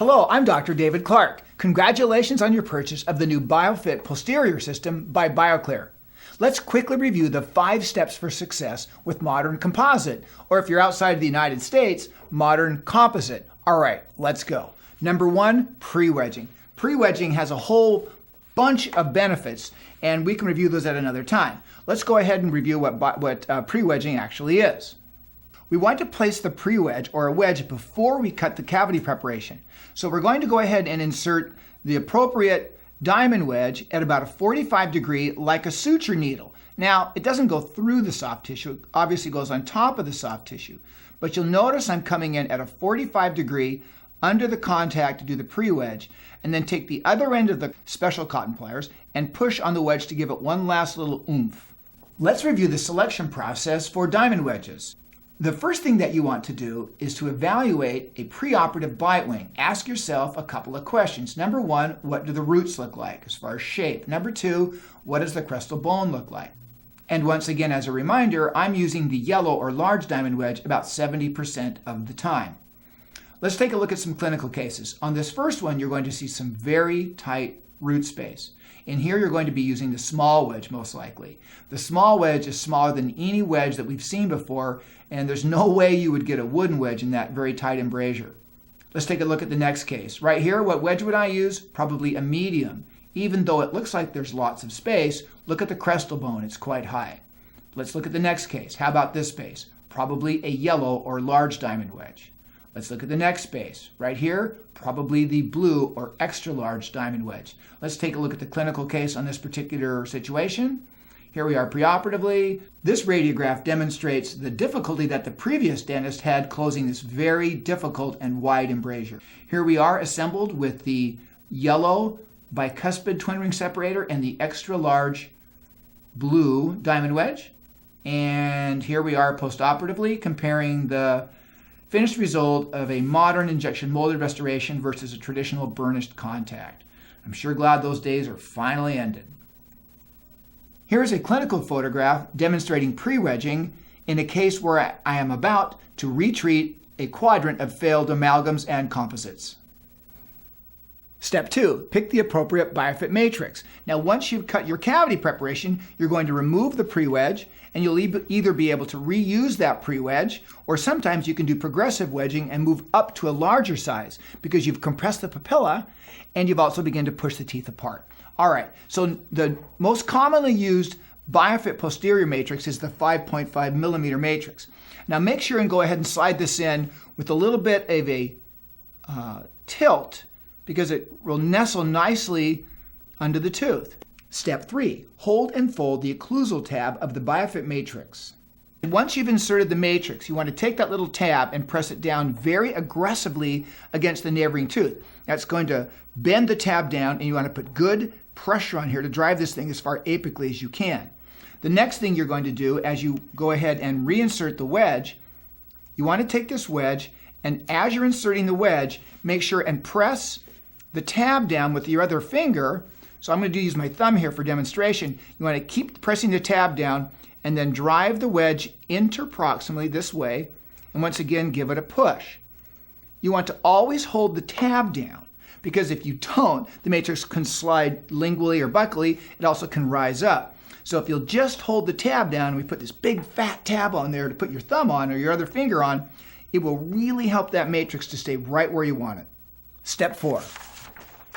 Hello, I'm Dr. David Clark. Congratulations on your purchase of the new Biofit Posterior System by Bioclear. Let's quickly review the 5 steps for success with modern composite, or if you're outside of the United States, modern composite. All right, let's go. Number 1, pre-wedging. Pre-wedging has a whole bunch of benefits, and we can review those at another time. Let's go ahead and review what pre-wedging actually is. We want to place the pre-wedge or a wedge before we cut the cavity preparation. So we're going to go ahead and insert the appropriate diamond wedge at about a 45 degree like a suture needle. Now, it doesn't go through the soft tissue, it obviously goes on top of the soft tissue. But you'll notice I'm coming in at a 45 degree under the contact to do the pre-wedge, and then take the other end of the special cotton pliers and push on the wedge to give it one last little oomph. Let's review the selection process for diamond wedges. The first thing that you want to do is to evaluate a preoperative bite wing. Ask yourself a couple of questions. Number 1, what do the roots look like as far as shape? Number 2, what does the crestal bone look like? And once again, as a reminder, I'm using the yellow or large diamond wedge about 70% of the time. Let's take a look at some clinical cases. On this first one, you're going to see some very tight root space. In here, you're going to be using the small wedge most likely. The small wedge is smaller than any wedge that we've seen before, and there's no way you would get a wooden wedge in that very tight embrasure. Let's take a look at the next case. Right here, what wedge would I use? Probably a medium. Even though it looks like there's lots of space, look at the crestal bone, it's quite high. Let's look at the next case. How about this space? Probably a yellow or large diamond wedge. Let's look at the next space. Right here, probably the blue or extra large diamond wedge. Let's take a look at the clinical case on this particular situation. Here we are preoperatively. This radiograph demonstrates the difficulty that the previous dentist had closing this very difficult and wide embrasure. Here we are assembled with the yellow bicuspid twin ring separator and the extra large blue diamond wedge. And here we are postoperatively comparing the finished result of a modern injection molded restoration versus a traditional burnished contact. I'm sure glad those days are finally ended. Here is a clinical photograph demonstrating pre-wedging in a case where I am about to retreat a quadrant of failed amalgams and composites. Step 2, pick the appropriate Biofit matrix. Now, once you've cut your cavity preparation, you're going to remove the pre-wedge, and you'll either be able to reuse that pre-wedge, or sometimes you can do progressive wedging and move up to a larger size because you've compressed the papilla and you've also begun to push the teeth apart. All right, so the most commonly used Biofit posterior matrix is the 5.5 millimeter matrix. Now make sure and go ahead and slide this in with a little bit of a tilt, because it will nestle nicely under the tooth. Step 3, hold and fold the occlusal tab of the Biofit matrix. Once you've inserted the matrix, you want to take that little tab and press it down very aggressively against the neighboring tooth. That's going to bend the tab down, and you want to put good pressure on here to drive this thing as far apically as you can. The next thing you're going to do as you go ahead and reinsert the wedge, you want to take this wedge, and as you're inserting the wedge, make sure and press the tab down with your other finger. So I'm going to use my thumb here for demonstration. You want to keep pressing the tab down and then drive the wedge interproximally this way, and once again give it a push. You want to always hold the tab down, because if you don't, the matrix can slide lingually or buccally. It also can rise up. So if you'll just hold the tab down, and we put this big fat tab on there to put your thumb on or your other finger on, it will really help that matrix to stay right where you want it. Step 4.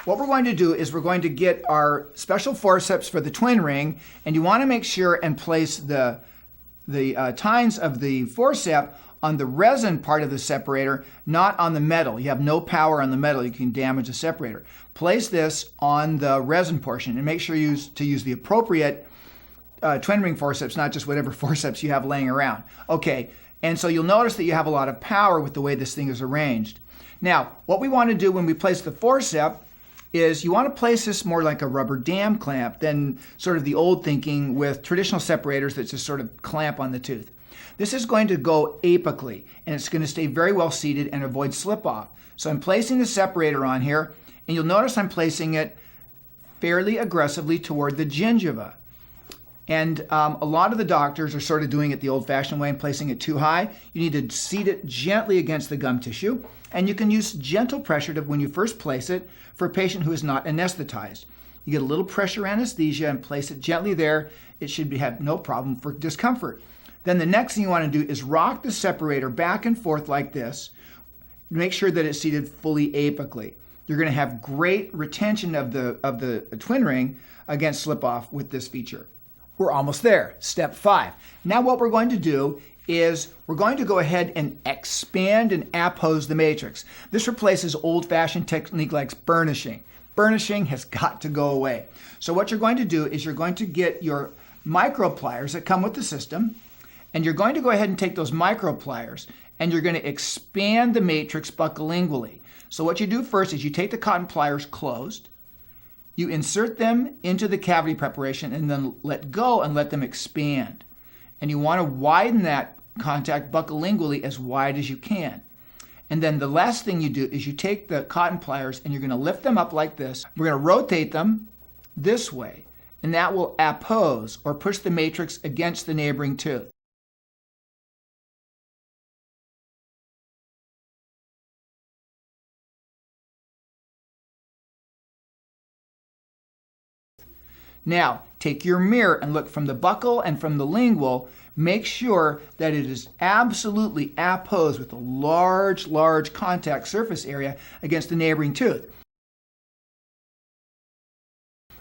What we're going to do is we're going to get our special forceps for the twin ring, and you want to make sure and place the tines of the forcep on the resin part of the separator, not on the metal. You have no power on the metal, you can damage the separator. Place this on the resin portion and make sure to use the appropriate twin ring forceps, not just whatever forceps you have laying around. Okay, and so you'll notice that you have a lot of power with the way this thing is arranged. Now, what we want to do when we place the forcep is you want to place this more like a rubber dam clamp than sort of the old thinking with traditional separators that just sort of clamp on the tooth. This is going to go apically, and it's going to stay very well seated and avoid slip off. So I'm placing the separator on here, and you'll notice I'm placing it fairly aggressively toward the gingiva. And a lot of the doctors are sort of doing it the old-fashioned way and placing it too high. You need to seat it gently against the gum tissue. And you can use gentle pressure when you first place it for a patient who is not anesthetized. You get a little pressure anesthesia and place it gently there. It should have no problem for discomfort. Then the next thing you want to do is rock the separator back and forth like this. Make sure that it's seated fully apically. You're going to have great retention of the twin ring against slip-off with this feature. We're almost there. Step 5. Now what we're going to do is we're going to go ahead and expand and appose the matrix. This replaces old-fashioned technique like burnishing. Burnishing has got to go away. So what you're going to do is you're going to get your micro pliers that come with the system, and you're going to go ahead and take those micro pliers and you're going to expand the matrix buccolingually. So what you do first is you take the cotton pliers closed, you insert them into the cavity preparation and then let go and let them expand. And you want to widen that contact buccolingually as wide as you can. And then the last thing you do is you take the cotton pliers and you're going to lift them up like this. We're going to rotate them this way, and that will appose or push the matrix against the neighboring tooth. Now, take your mirror and look from the buccal and from the lingual. Make sure that it is absolutely apposed with a large, large contact surface area against the neighboring tooth.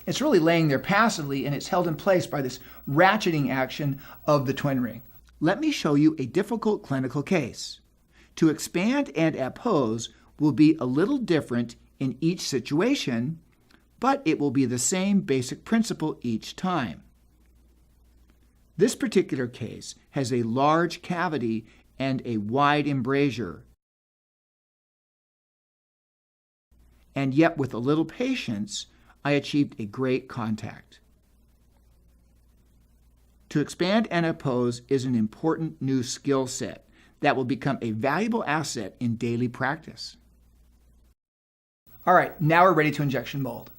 It's really laying there passively, and it's held in place by this ratcheting action of the twin ring. Let me show you a difficult clinical case. To expand and appose will be a little different in each situation, but it will be the same basic principle each time. This particular case has a large cavity and a wide embrasure. And yet, with a little patience, I achieved a great contact. To expand and appose is an important new skill set that will become a valuable asset in daily practice. All right, now we're ready to injection mold.